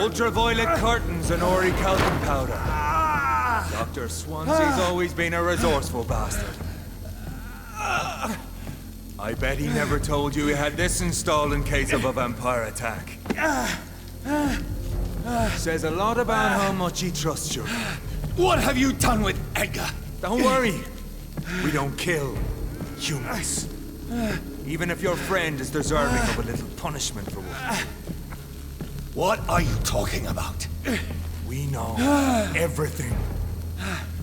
Ultraviolet curtains and orichalcum powder. Dr. Swansea's always been a resourceful bastard. I bet he never told you he had this installed in case of a vampire attack. Says a lot about how much he trusts you. What have you done with Edgar? Don't worry. We don't kill humans. Even if your friend is deserving of a little punishment for one. What are you talking about? We know everything.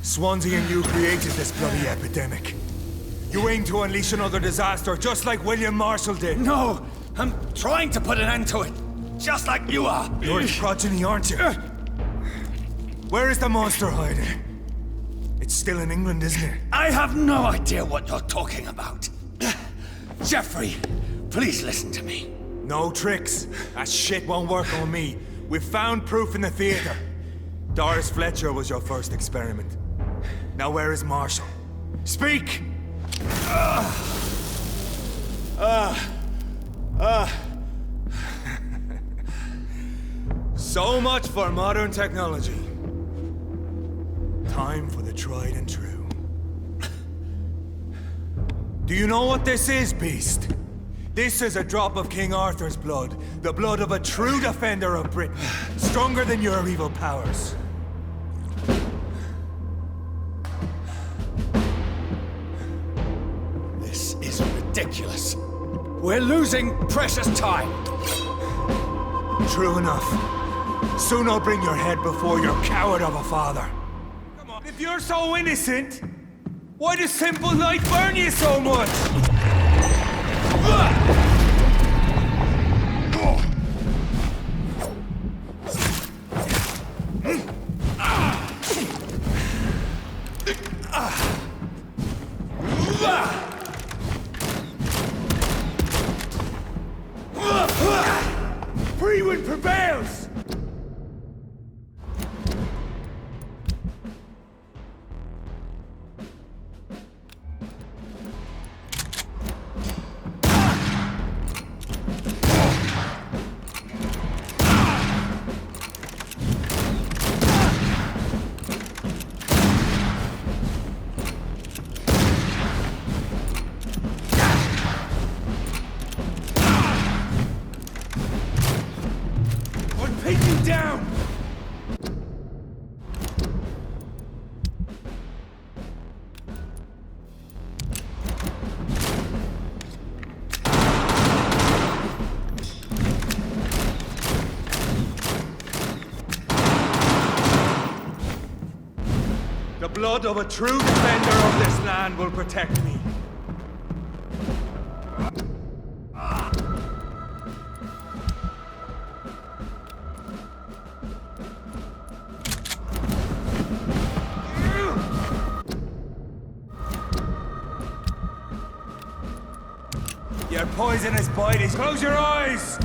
Swansea and you created this bloody epidemic. You aim to unleash another disaster, just like William Marshall did. No, I'm trying to put an end to it. Just like you are. You're its progeny, aren't you? Where is the monster hiding? It's still in England, isn't it? I have no idea what you're talking about. Jeffrey, please listen to me. No tricks. That shit won't work on me. We've found proof in the theater. Doris Fletcher was your first experiment. Now where is Marshall? Speak! So much for modern technology. Time for the tried and true. Do you know what this is, Beast? This is a drop of King Arthur's blood. The blood of a true defender of Britain. Stronger than your evil powers. This is ridiculous. We're losing precious time. True enough. Soon I'll bring your head before your coward of a father. Come on, if you're so innocent, why does simple light burn you so much? Freewind prevails! Down! The blood of a true defender of this land will protect me. Your poisonous bite is... Close your eyes!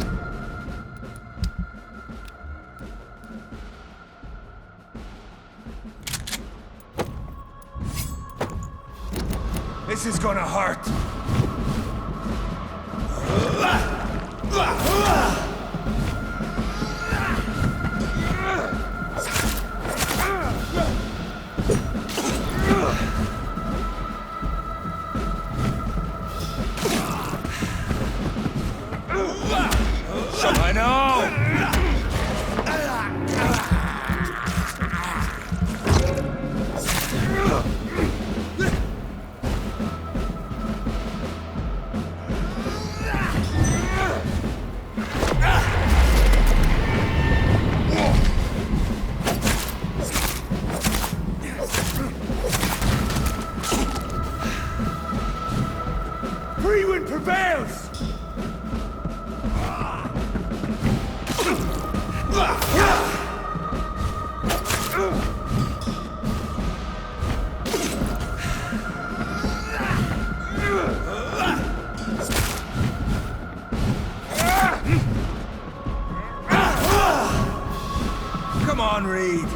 This is gonna hurt. I know! Freewind prevails! Come on, Reid.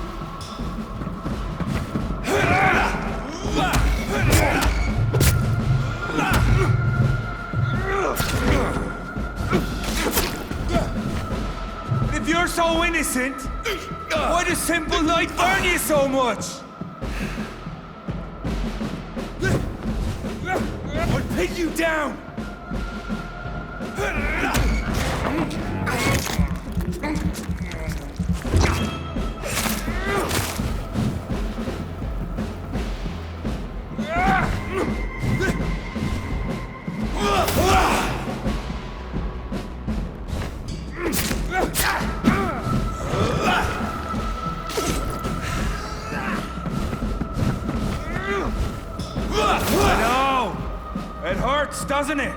If you're so innocent, innocent? Why does simple light burn you so much? I'll pin you down! I know! It hurts, doesn't it?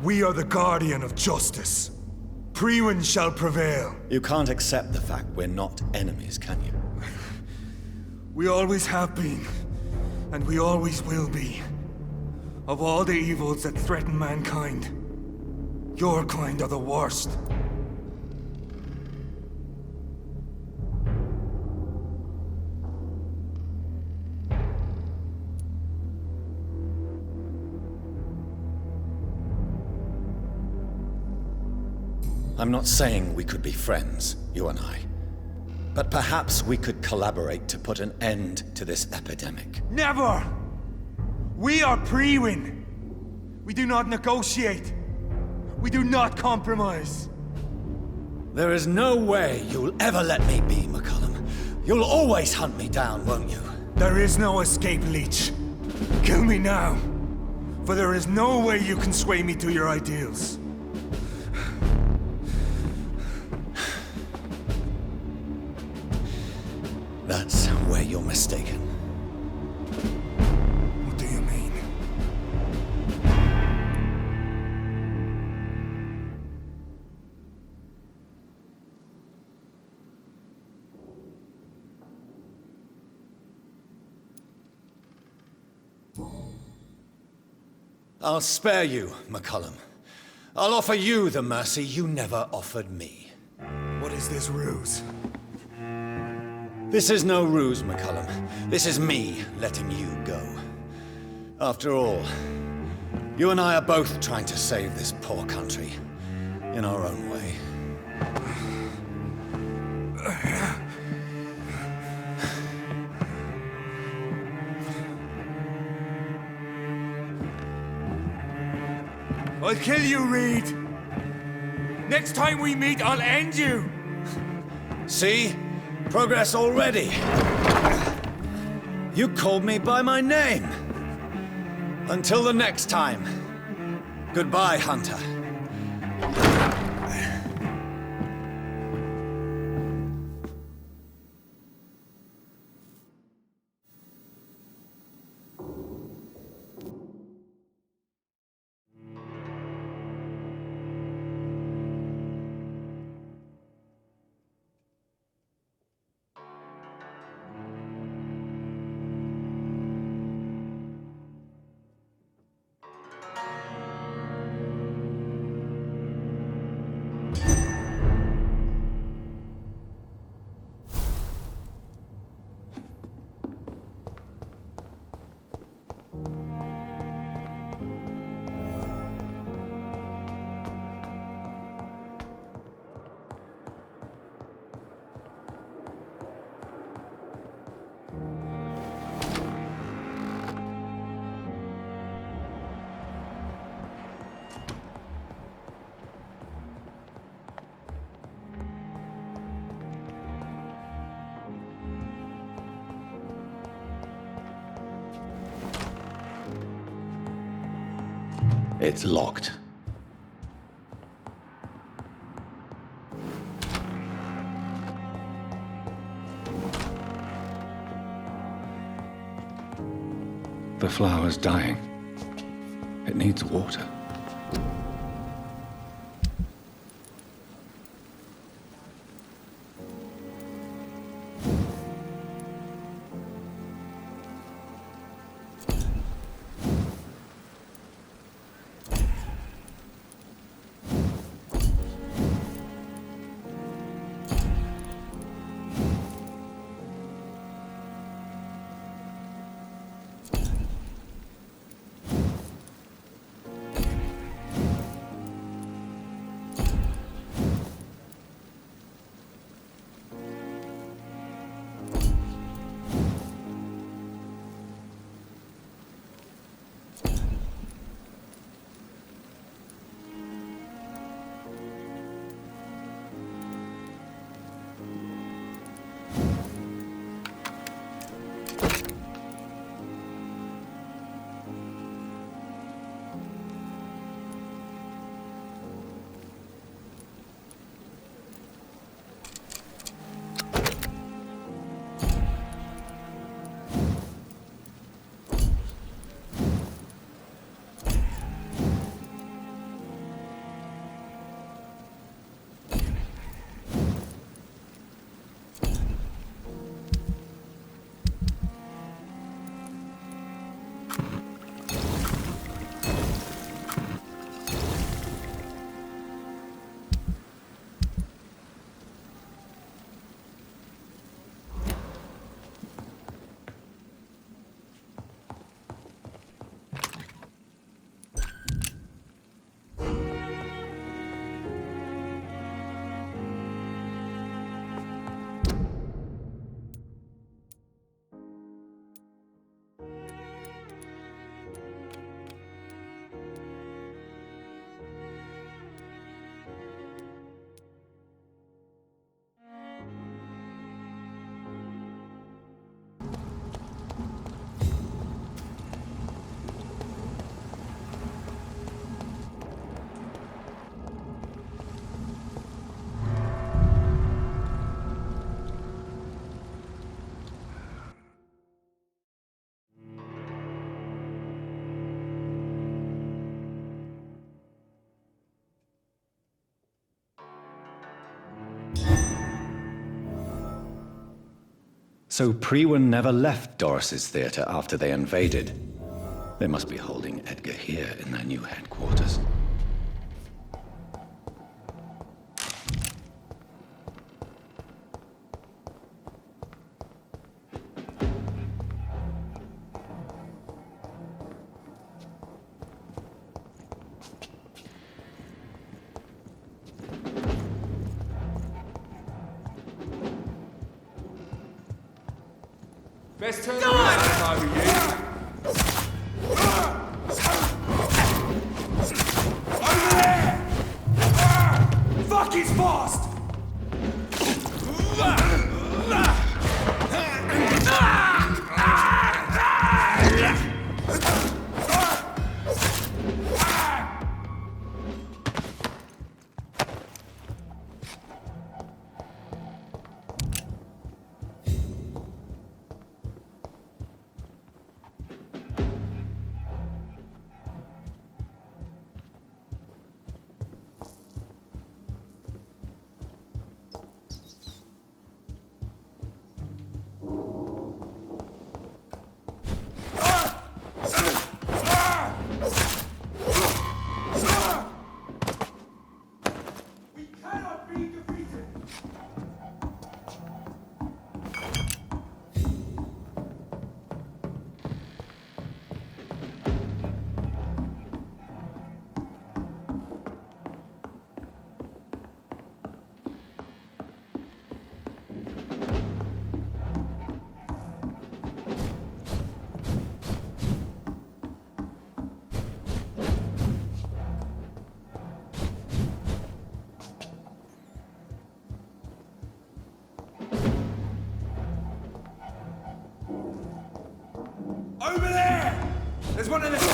We are the guardian of justice. Priwen shall prevail. You can't accept the fact we're not enemies, can you? We always have been, and we always will be. Of all the evils that threaten mankind, your kind are the worst. I'm not saying we could be friends, you and I. But perhaps we could collaborate to put an end to this epidemic. Never! We are Priwen. We do not negotiate. We do not compromise. There is no way you'll ever let me be, McCullum. You'll always hunt me down, won't you? There is no escape, Leech. Kill me now. For there is no way you can sway me to your ideals. That's where you're mistaken. What do you mean? I'll spare you, McCullum. I'll offer you the mercy you never offered me. What is this ruse? This is no ruse, McCullum. This is me letting you go. After all, you and I are both trying to save this poor country in our own way. I'll kill you, Reid. Next time we meet, I'll end you. See? Progress already. You called me by my name. Until the next time. Goodbye, Hunter. It's locked. The flower's dying. It needs water. So Priwen never left Doris's theater after they invaded. They must be holding Edgar here in their new headquarters. Best turn around over you. Over there! Fuck, he's fast! Over there! There's one in the...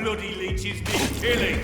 bloody leeches need killing!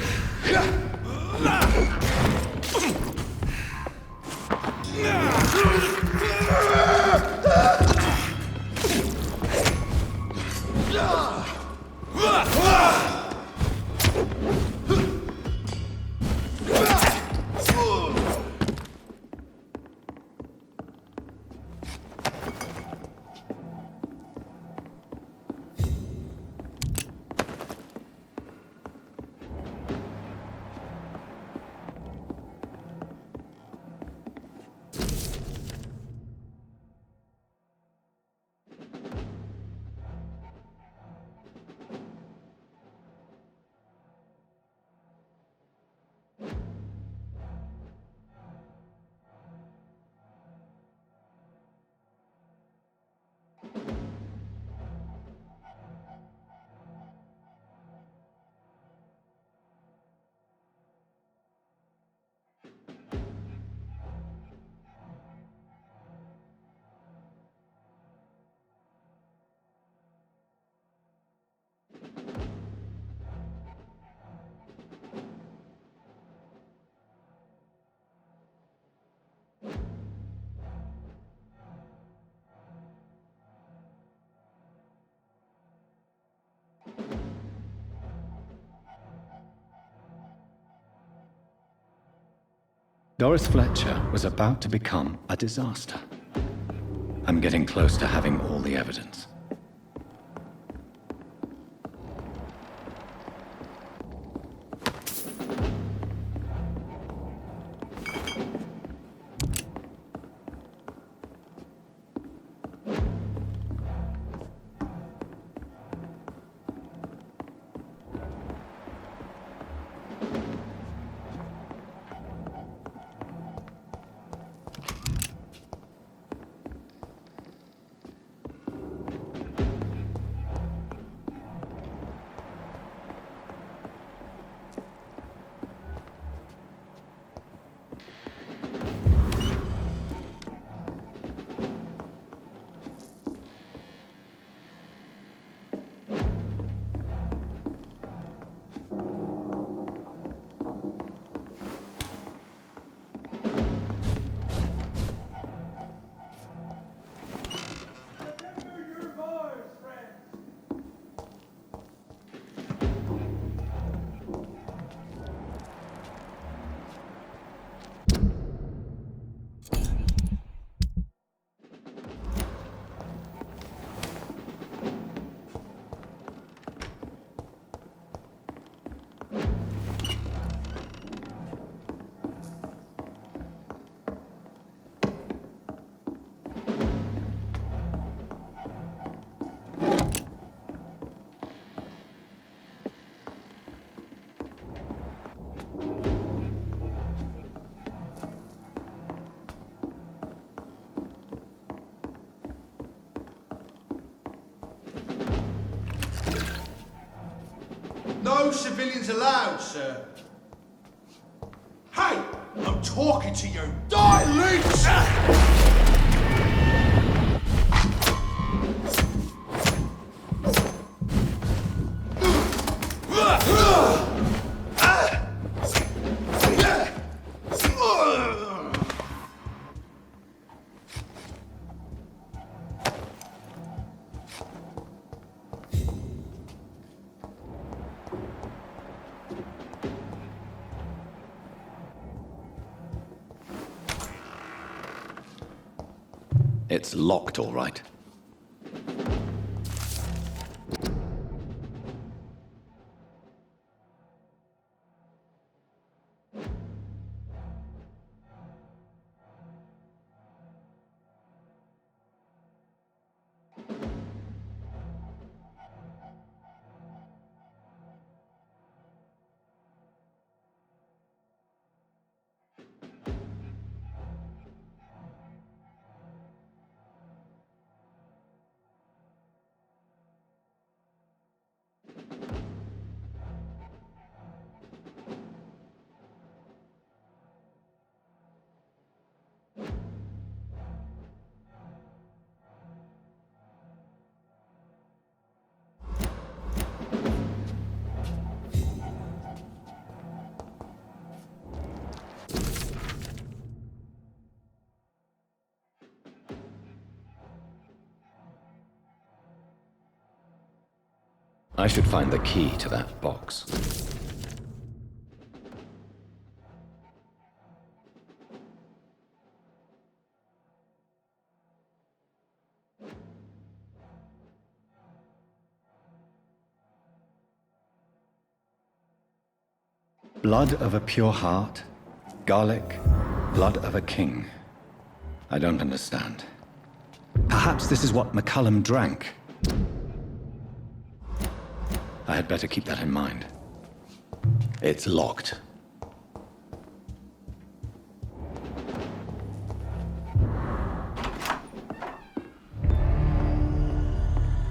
Doris Fletcher was about to become a disaster. I'm getting close to having all the evidence. No civilians allowed, sir. Hey, I'm talking to you. Die, leech! It's locked, all right. I should find the key to that box. Blood of a pure heart, garlic, blood of a king. I don't understand. Perhaps this is what McCullum drank. I had better keep that in mind. It's locked.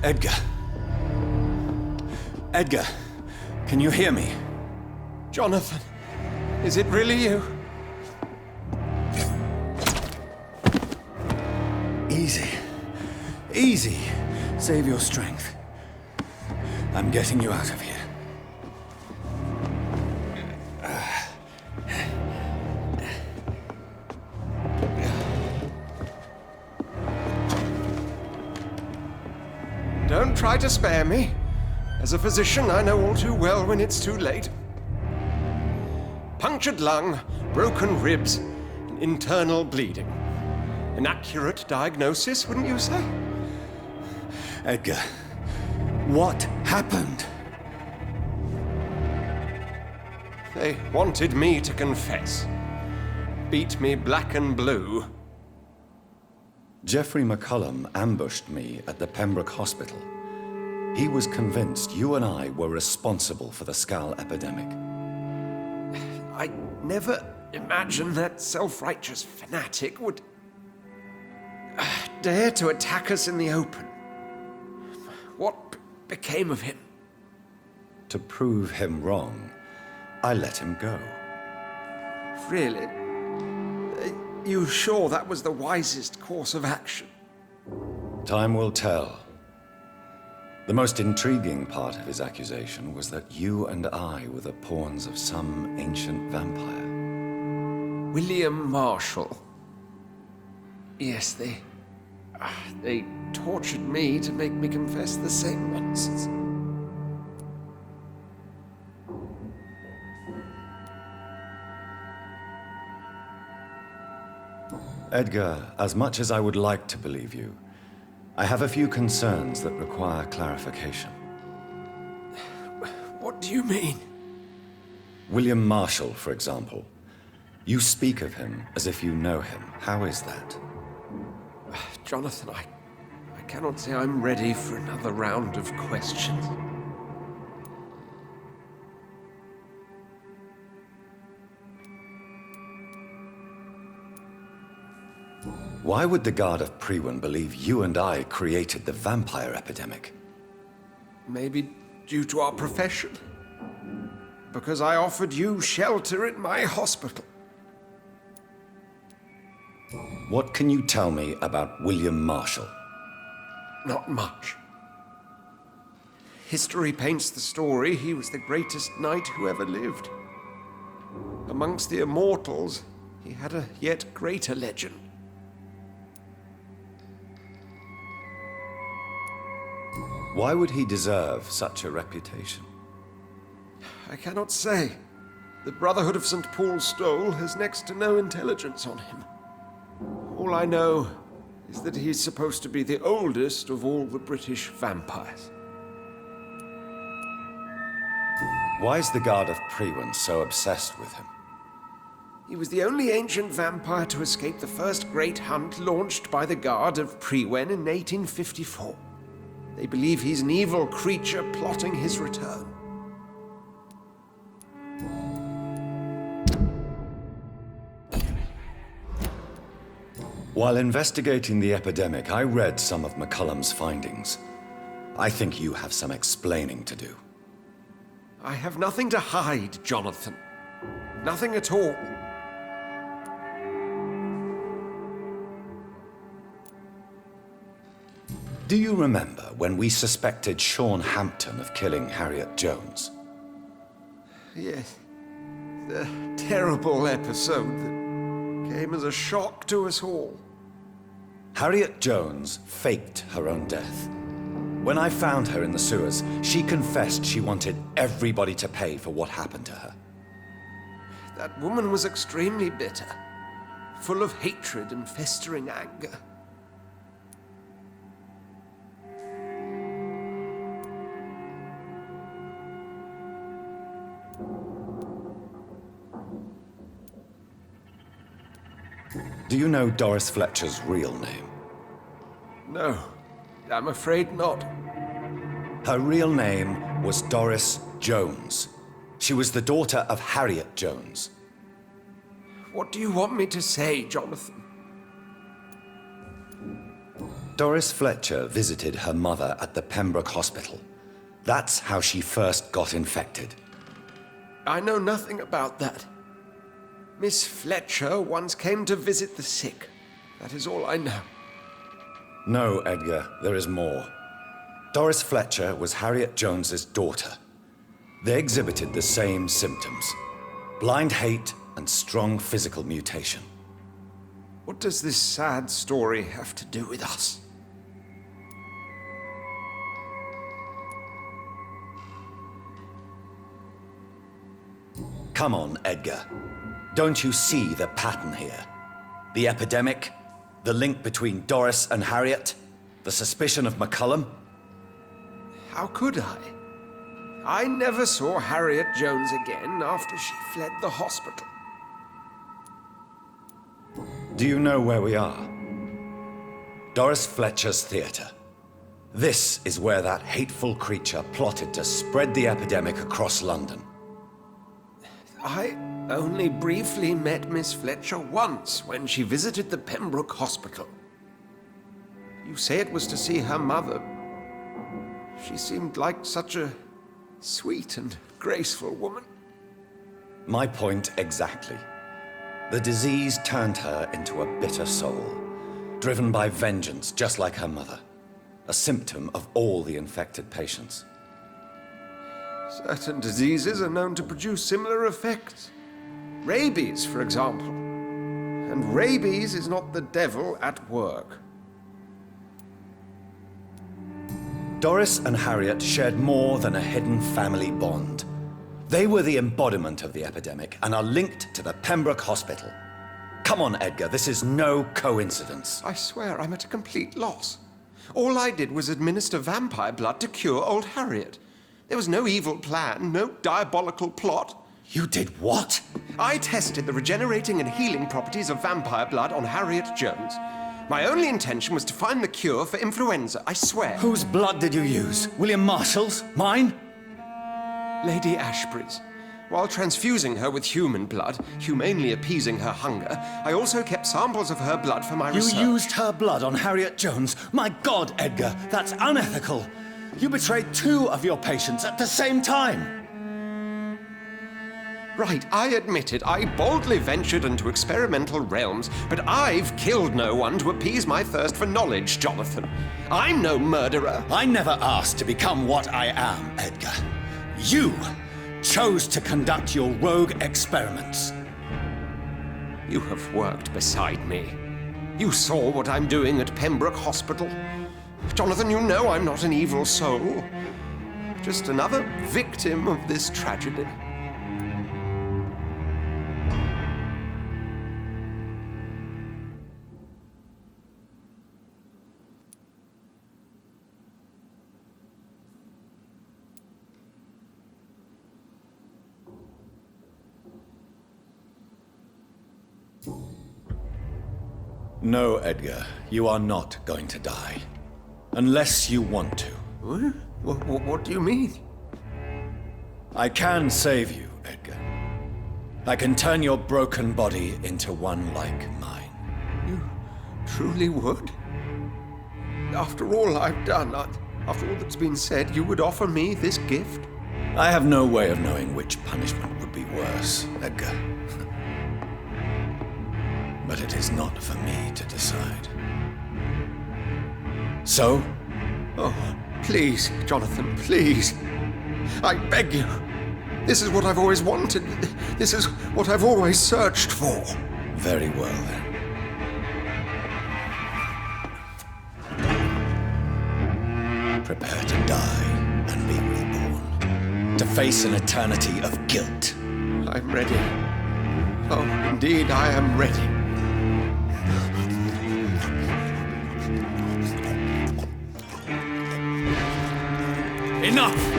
Edgar. Edgar, can you hear me? Jonathan, is it really you? Easy. Easy. Save your strength. I'm getting you out of here. Don't try to spare me. As a physician, I know all too well when it's too late. Punctured lung, broken ribs, and internal bleeding. An accurate diagnosis, wouldn't you say? Edgar, what happened? They wanted me to confess. Beat me black and blue. Geoffrey McCullum ambushed me at the Pembroke Hospital. He was convinced you and I were responsible for the Skal epidemic. I never imagined that self-righteous fanatic would dare to attack us in the open. What became of him? To prove him wrong, I let him go. Really? Are you sure that was the wisest course of action? Time will tell. The most intriguing part of his accusation was that you and I were the pawns of some ancient vampire. William Marshall. Yes, they tortured me to make me confess the same nonsense. Edgar, as much as I would like to believe you, I have a few concerns that require clarification. What do you mean? William Marshall, for example. You speak of him as if you know him. How is that? Jonathan, I cannot say I'm ready for another round of questions. Why would the Guard of Priwen believe you and I created the vampire epidemic? Maybe due to our profession. Because I offered you shelter in my hospital. What can you tell me about William Marshall? Not much. History paints the story he was the greatest knight who ever lived. Amongst the immortals, he had a yet greater legend. Why would he deserve such a reputation? I cannot say. The Brotherhood of St. Paul's Stole has next to no intelligence on him. All I know is that he's supposed to be the oldest of all the British vampires. Why is the Guard of Priwen so obsessed with him? He was the only ancient vampire to escape the first great hunt launched by the Guard of Priwen in 1854. They believe he's an evil creature plotting his return. While investigating the epidemic, I read some of McCullum's findings. I think you have some explaining to do. I have nothing to hide, Jonathan. Nothing at all. Do you remember when we suspected Sean Hampton of killing Harriet Jones? Yes. The terrible episode that came as a shock to us all. Harriet Jones faked her own death. When I found her in the sewers, she confessed she wanted everybody to pay for what happened to her. That woman was extremely bitter, full of hatred and festering anger. Do you know Doris Fletcher's real name? No, I'm afraid not. Her real name was Doris Jones. She was the daughter of Harriet Jones. What do you want me to say, Jonathan? Doris Fletcher visited her mother at the Pembroke Hospital. That's how she first got infected. I know nothing about that. Miss Fletcher once came to visit the sick. That is all I know. No, Edgar, there is more. Doris Fletcher was Harriet Jones's daughter. They exhibited the same symptoms: blind hate and strong physical mutation. What does this sad story have to do with us? Come on, Edgar. Don't you see the pattern here? The epidemic, the link between Doris and Harriet, the suspicion of McCullum? How could I? I never saw Harriet Jones again after she fled the hospital. Do you know where we are? Doris Fletcher's theater. This is where that hateful creature plotted to spread the epidemic across London. I only briefly met Miss Fletcher once when she visited the Pembroke Hospital. You say it was to see her mother. She seemed like such a sweet and graceful woman. My point exactly. The disease turned her into a bitter soul, driven by vengeance just like her mother. A symptom of all the infected patients. Certain diseases are known to produce similar effects. Rabies, for example. And rabies is not the devil at work. Doris and Harriet shared more than a hidden family bond. They were the embodiment of the epidemic and are linked to the Pembroke Hospital. Come on, Edgar, this is no coincidence. I swear I'm at a complete loss. All I did was administer vampire blood to cure old Harriet. There was no evil plan, no diabolical plot. You did what? I tested the regenerating and healing properties of vampire blood on Harriet Jones. My only intention was to find the cure for influenza, I swear. Whose blood did you use? William Marshall's? Mine? Lady Ashbury's. While transfusing her with human blood, humanely appeasing her hunger, I also kept samples of her blood for my research. You used her blood on Harriet Jones? My God, Edgar, that's unethical. You betrayed 2 of your patients at the same time. Right, I admit it. I boldly ventured into experimental realms, but I've killed no one to appease my thirst for knowledge, Jonathan. I'm no murderer. I never asked to become what I am, Edgar. You chose to conduct your rogue experiments. You have worked beside me. You saw what I'm doing at Pembroke Hospital. Jonathan, you know I'm not an evil soul. Just another victim of this tragedy. No, Edgar, you are not going to die. Unless you want to. What do you mean? I can save you, Edgar. I can turn your broken body into one like mine. You truly would? After all I've done, after all that's been said, you would offer me this gift? I have no way of knowing which punishment would be worse, Edgar. But it is not for me to decide. So? Oh, please, Jonathan, please. I beg you. This is what I've always wanted. This is what I've always searched for. Very well, then. Prepare to die and be reborn. To face an eternity of guilt. I'm ready. Oh, indeed, I am ready. Enough!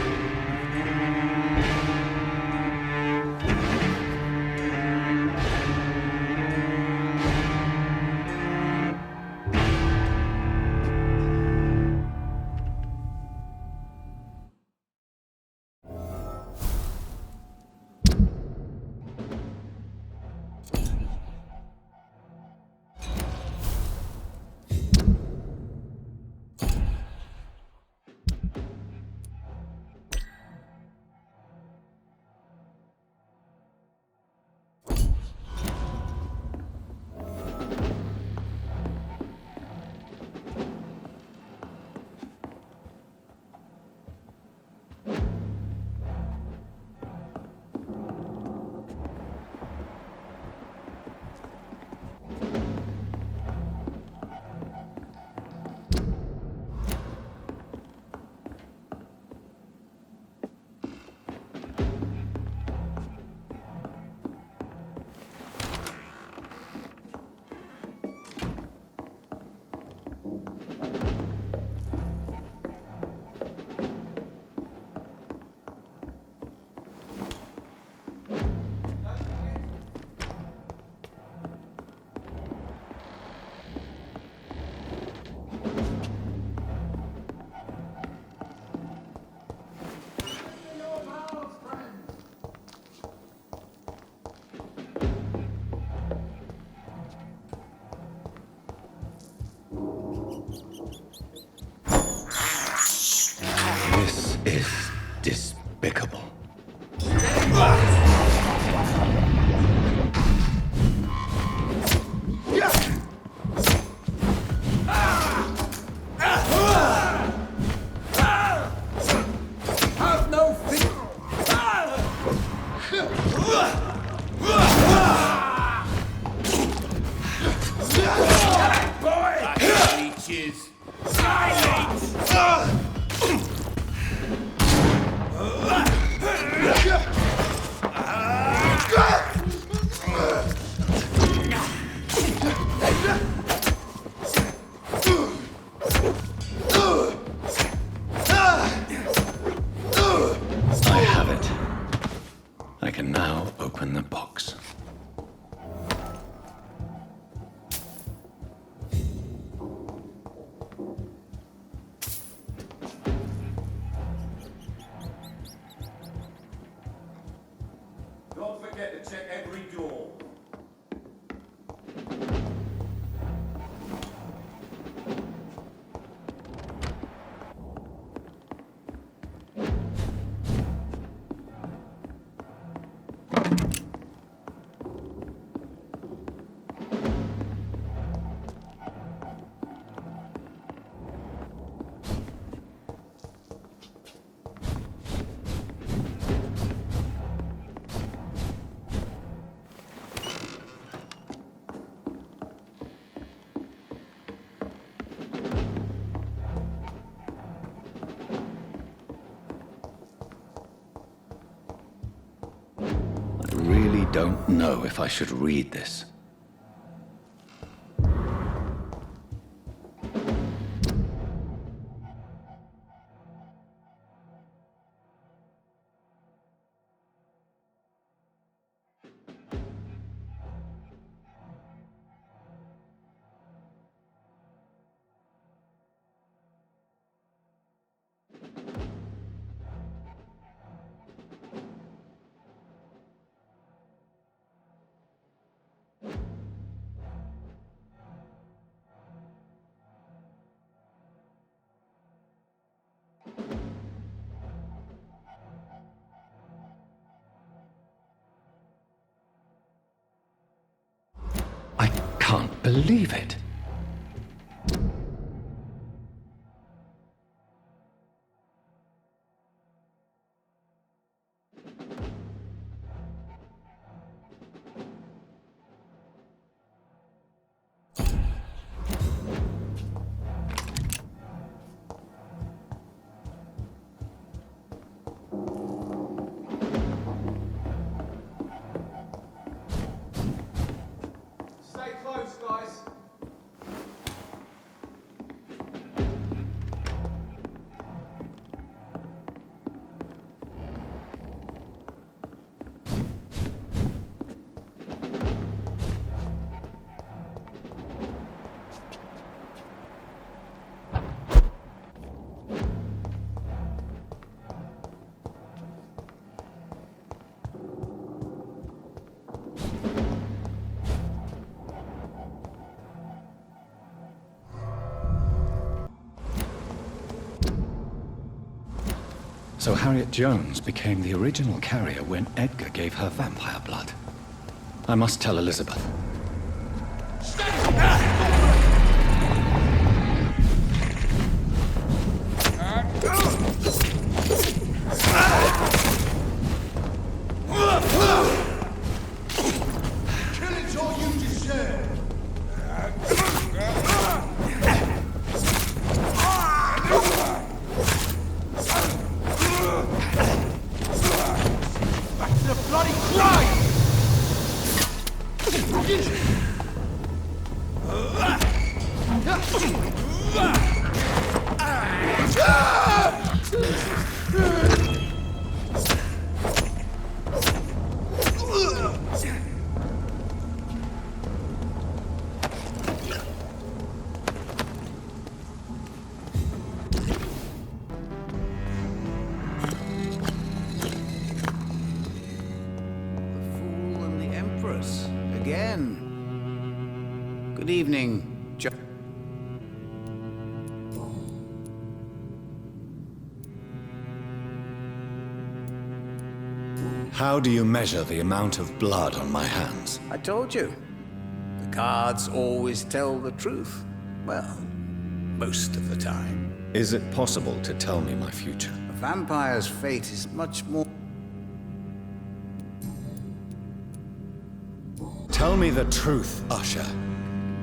Is despicable. Have no fear. Boy! Leeches. Silence! I have it. I can now open the box. Don't forget to check every door. I really don't know if I should read this. I can't believe it. So Harriet Jones became the original carrier when Edgar gave her vampire blood. I must tell Elizabeth. Killing's all you deserve. Back to the bloody grind! Good evening, How do you measure the amount of blood on my hands? I told you. The cards always tell the truth. Well, most of the time. Is it possible to tell me my future? A vampire's fate is much more... Tell me the truth, Usher.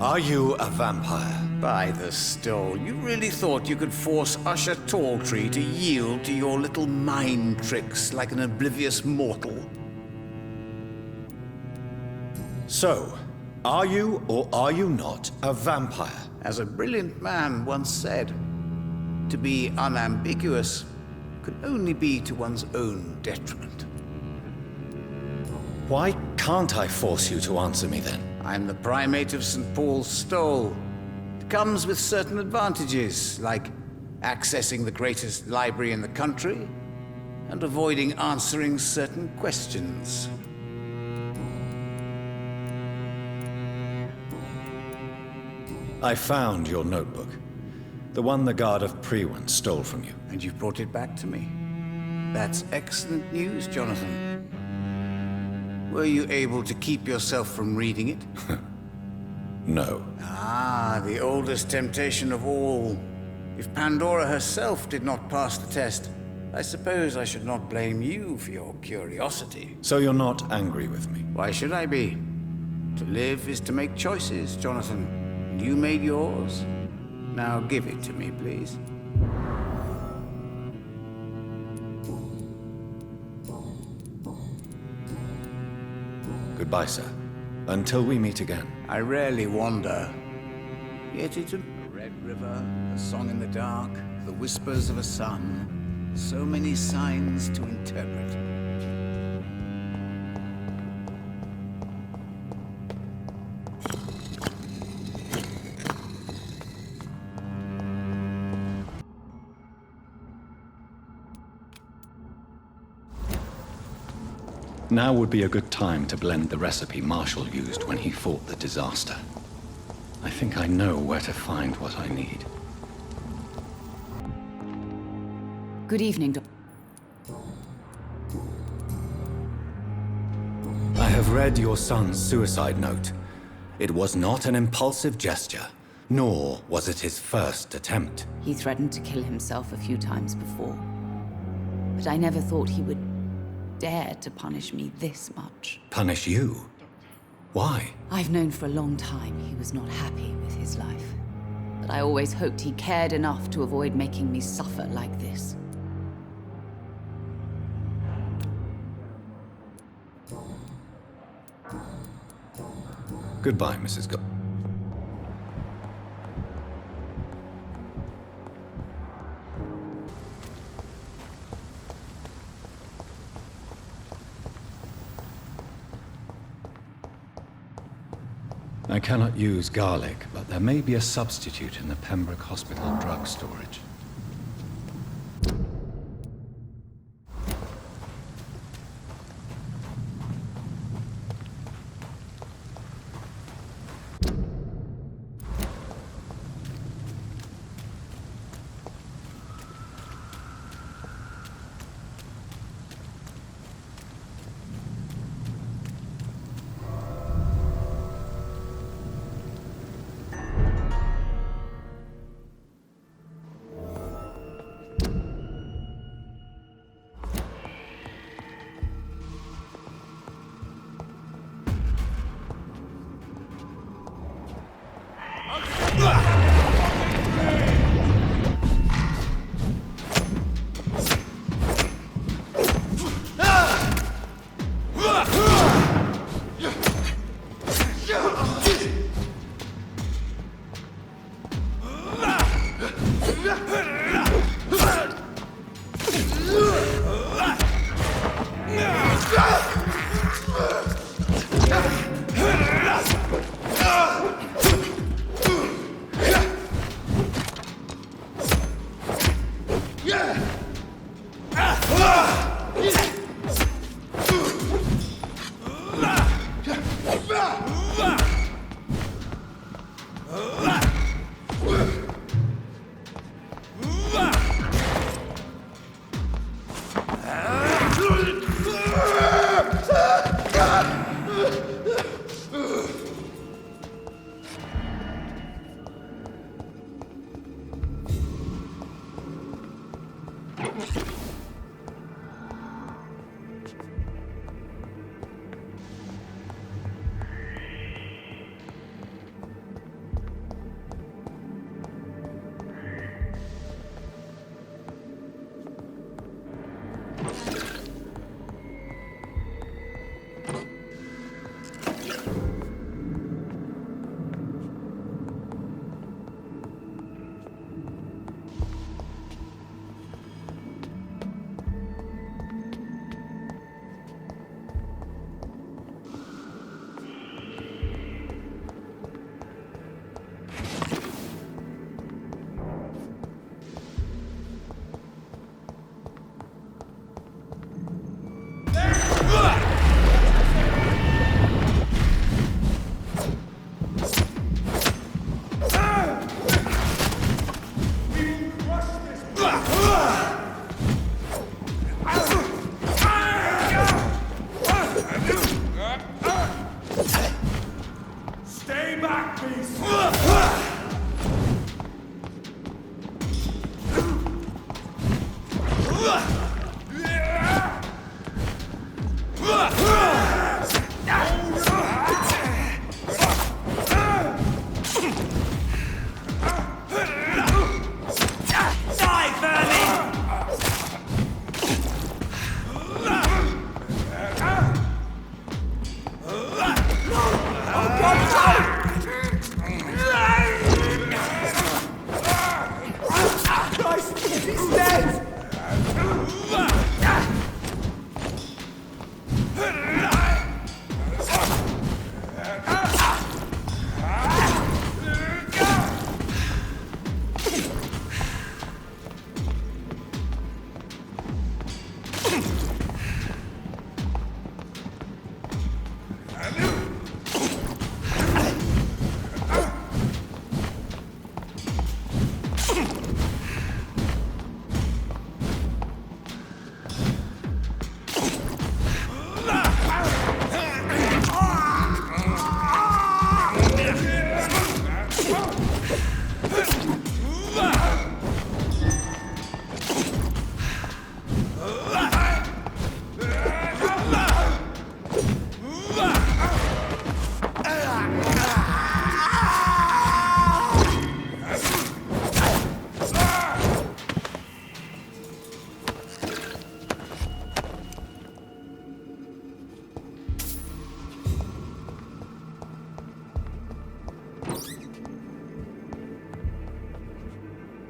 Are you a vampire? By the stole, you really thought you could force Usher Talltree to yield to your little mind tricks like an oblivious mortal? So, are you or are you not a vampire? As a brilliant man once said, to be unambiguous can only be to one's own detriment. Why can't I force you to answer me then? I'm the primate of St. Paul's Stole. It comes with certain advantages, like accessing the greatest library in the country and avoiding answering certain questions. I found your notebook. The one the guard of Prewan stole from you. And you've brought it back to me. That's excellent news, Jonathan. Were you able to keep yourself from reading it? No. Ah, the oldest temptation of all. If Pandora herself did not pass the test, I suppose I should not blame you for your curiosity. So you're not angry with me? Why should I be? To live is to make choices, Jonathan. And you made yours. Now give it to me, please. Goodbye, sir. Until we meet again. I rarely wander. Yet it's a red river, a song in the dark, the whispers of a sun. So many signs to interpret. Now would be a good time to blend the recipe Marshall used when he fought the disaster. I think I know where to find what I need. Good evening, Dr. I have read your son's suicide note. It was not an impulsive gesture, nor was it his first attempt. He threatened to kill himself a few times before. But I never thought he would dare to punish me this much. Punish you? Why? I've known for a long time he was not happy with his life. But I always hoped he cared enough to avoid making me suffer like this. Goodbye, Mrs. Go. I cannot use garlic, but there may be a substitute in the Pembroke Hospital drug storage.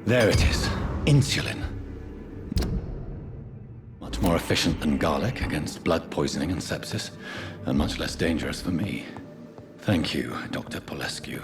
There it is. Insulin. Much more efficient than garlic against blood poisoning and sepsis, and much less dangerous for me. Thank you, Dr. Polescu.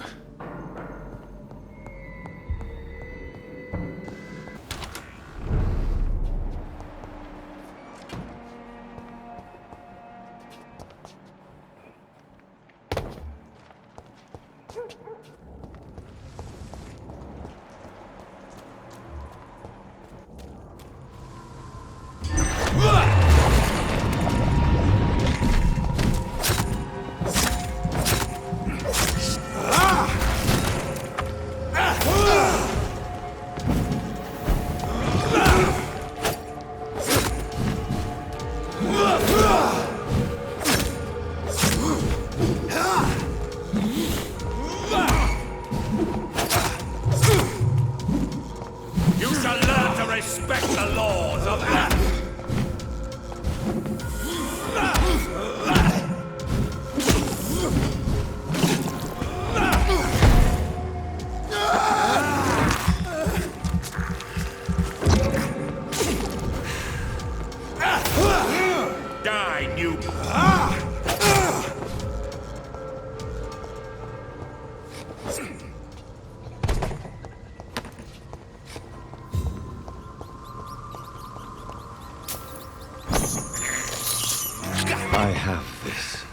I have this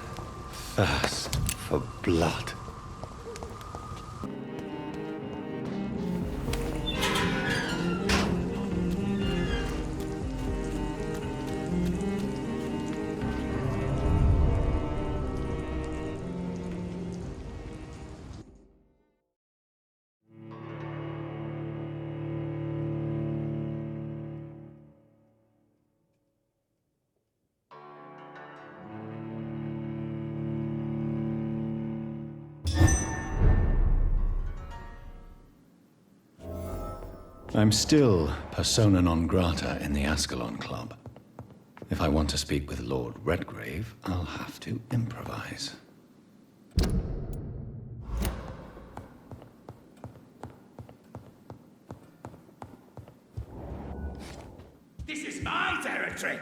thirst for blood. I'm still persona non grata in the Ascalon Club. If I want to speak with Lord Redgrave, I'll have to improvise. This is my territory!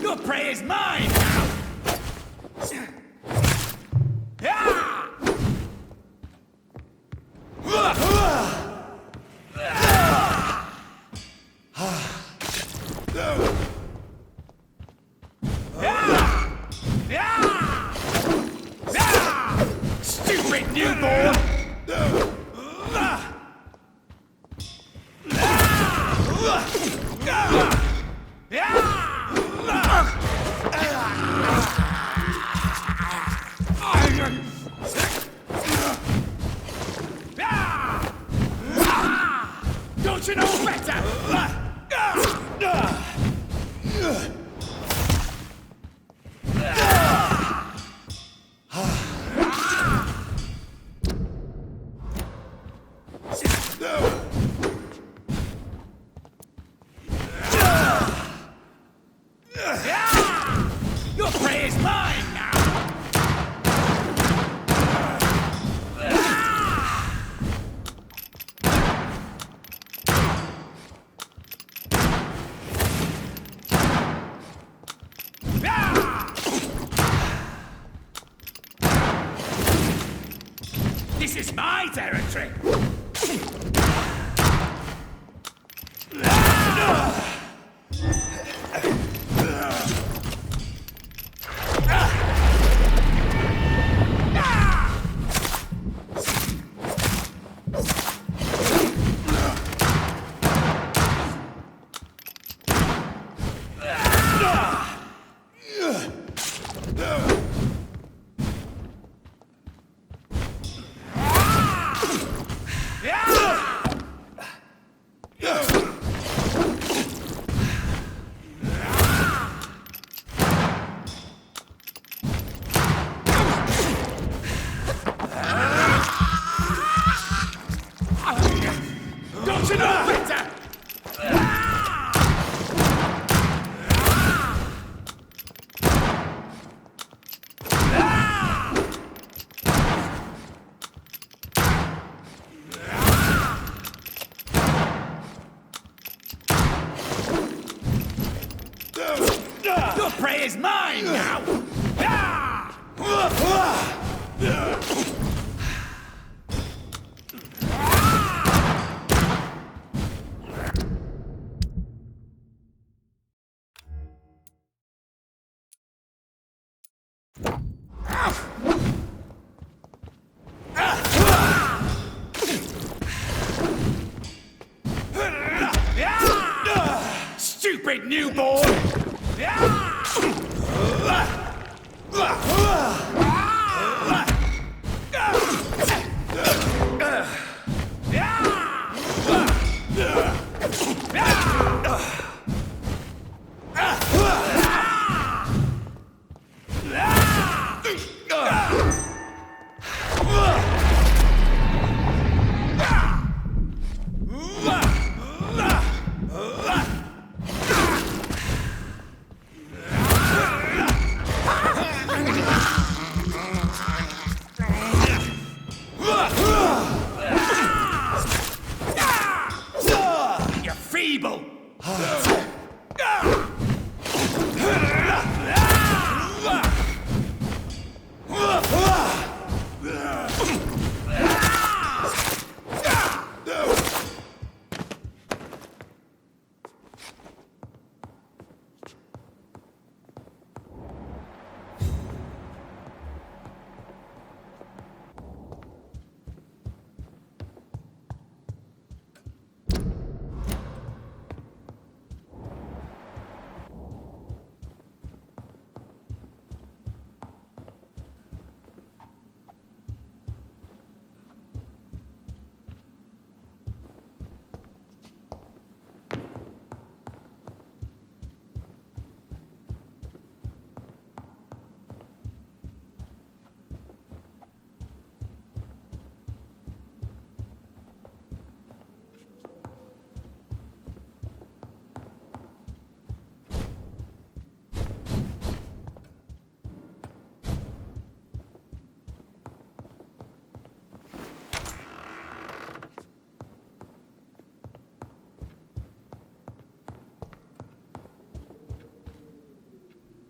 Your prey is mine now! Stupid newborn! Don't you know better? Your prey is mine now! This is my territory! Your prey is mine now! Stupid newborn!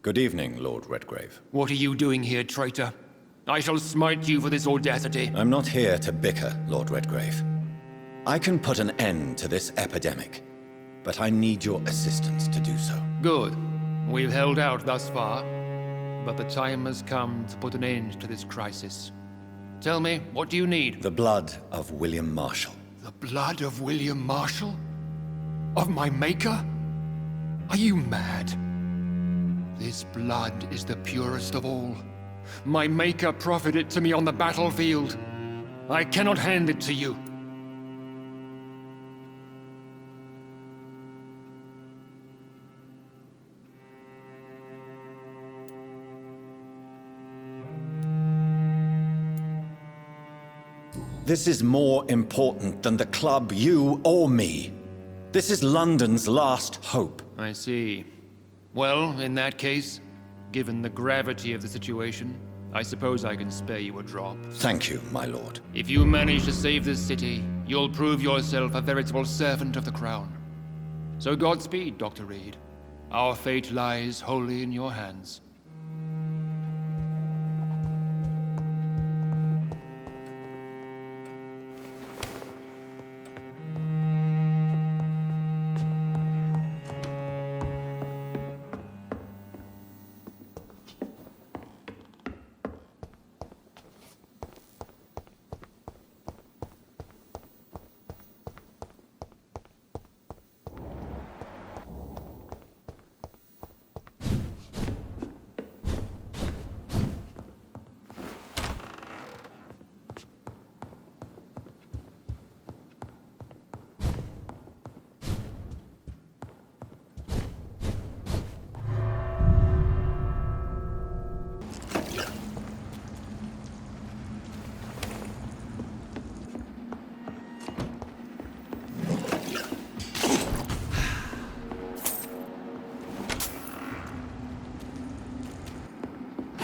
Good evening, Lord Redgrave. What are you doing here, traitor? I shall smite you for this audacity. I'm not here to bicker, Lord Redgrave. I can put an end to this epidemic, but I need your assistance to do so. Good. We've held out thus far, but the time has come to put an end to this crisis. Tell me, what do you need? The blood of William Marshall. The blood of William Marshall? Of my maker? Are you mad? This blood is the purest of all. My maker proffered it to me on the battlefield. I cannot hand it to you. This is more important than the club, you, or me. This is London's last hope. I see. Well, in that case, given the gravity of the situation, I suppose I can spare you a drop. Thank you, my lord. If you manage to save this city, you'll prove yourself a veritable servant of the crown. So Godspeed, Dr. Reid. Our fate lies wholly in your hands.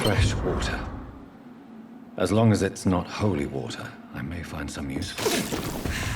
Fresh water. As long as it's not holy water, I may find some use for it.